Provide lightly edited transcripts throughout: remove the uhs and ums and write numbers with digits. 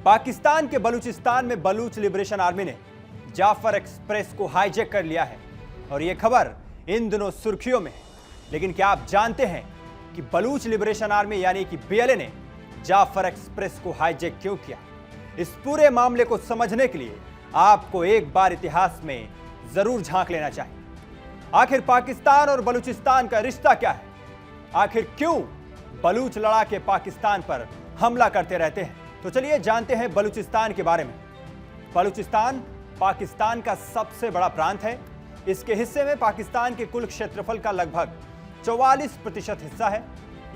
पाकिस्तान के बलूचिस्तान में Baloch liberation army ने जाफर एक्सप्रेस को हाईजैक कर लिया है और यह खबर इन दिनों सुर्खियों में है। लेकिन क्या आप जानते हैं कि बलूच लिबरेशन आर्मी यानी कि बीएलए ने जाफर एक्सप्रेस को हाईजैक क्यों किया? इस पूरे मामले को समझने के लिए आपको एक बार इतिहास में जरूर झांक लेना चाहिए। आखिर पाकिस्तान और बलूचिस्तान का रिश्ता क्या है? आखिर क्यों बलूच लड़ाके पाकिस्तान पर हमला करते रहते हैं? तो चलिए जानते हैं बलूचिस्तान के बारे में। बलूचिस्तान पाकिस्तान का सबसे बड़ा प्रांत है। इसके हिस्से में पाकिस्तान के कुल क्षेत्रफल का लगभग 44% हिस्सा है।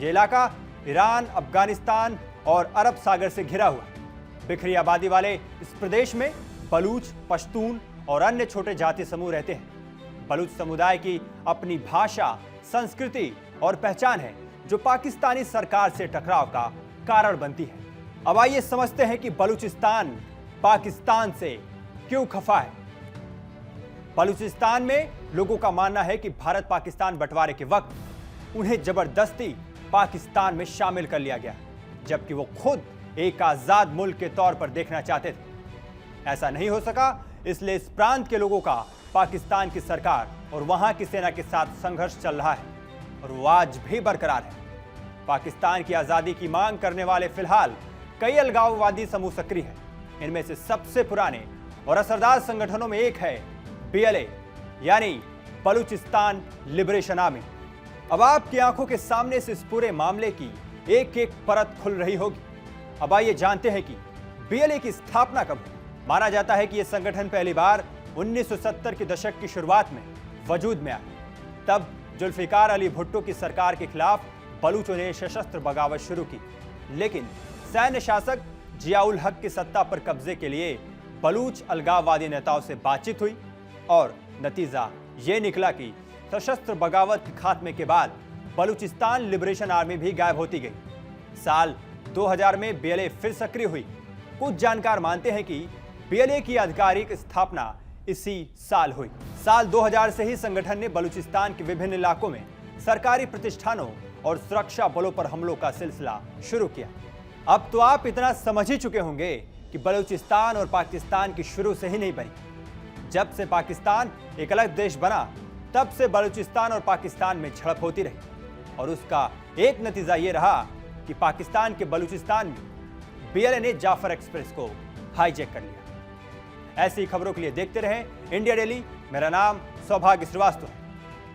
यह इलाका ईरान, अफगानिस्तान और अरब सागर से घिरा हुआ है। बिखरी आबादी वाले इस प्रदेश में बलूच, पश्तून और अन्य छोटे जाति समूह रहते हैं। बलूच समुदाय की अपनी भाषा, संस्कृति और पहचान है जो पाकिस्तानी सरकार से टकराव का कारण बनती है। अब आइए समझते हैं कि बलूचिस्तान पाकिस्तान से क्यों खफा है। बलूचिस्तान में लोगों का मानना है कि भारत पाकिस्तान बंटवारे के वक्त उन्हें जबरदस्ती पाकिस्तान में शामिल कर लिया गया, जबकि वो खुद एक आजाद मुल्क के तौर पर देखना चाहते थे। ऐसा नहीं हो सका, इसलिए इस प्रांत के लोगों का पाकिस्तान की सरकार और वहां की सेना के साथ संघर्ष चल रहा है और वो आज भी बरकरार है। पाकिस्तान की आजादी की मांग करने वाले फिलहाल कई अलगाववादी समूह सक्रिय हैं। इनमें से सबसे पुराने और असरदार संगठनों में एक है बीएलए यानी बलूचिस्तान लिबरेशन आर्मी। अब आपकी आंखों के सामने से इस पूरे मामले की एक एक परत खुल रही होगी। अब आइए जानते हैं कि बीएलए की स्थापना कब हुई। माना जाता है कि यह संगठन पहली बार 1970 के दशक की शुरुआत में वजूद में आया। तब जुल्फिकार अली भुट्टो की सरकार के खिलाफ बलूचों ने सशस्त्र बगावत शुरू की, लेकिन सैन्य शासक जियाउल हक की सत्ता पर कब्जे के लिए बलूच अलगाववादी नेताओं से बातचीत हुई और नतीजा ये निकला कि सशस्त्र बगावत के खात्मे के बाद बलूचिस्तान लिबरेशन आर्मी भी गायब होती गई। साल 2000 में बीएलए फिर सक्रिय हुई। कुछ जानकार मानते हैं कि बीएलए की आधिकारिक स्थापना इसी साल हुई। साल 2000 से ही संगठन ने बलूचिस्तान के विभिन्न इलाकों में सरकारी प्रतिष्ठानों और सुरक्षा बलों पर हमलों का सिलसिला शुरू किया। अब तो आप इतना समझ ही चुके होंगे कि बलूचिस्तान और पाकिस्तान की शुरू से ही नहीं बनी। जब से पाकिस्तान एक अलग देश बना, तब से बलूचिस्तान और पाकिस्तान में झड़प होती रही और उसका एक नतीजा ये रहा कि पाकिस्तान के बलूचिस्तान में बीएलए ने जाफर एक्सप्रेस को हाईजैक कर लिया। ऐसी खबरों के लिए देखते रहें इंडिया डेली। मेरा नाम सौभाग्य श्रीवास्तव है।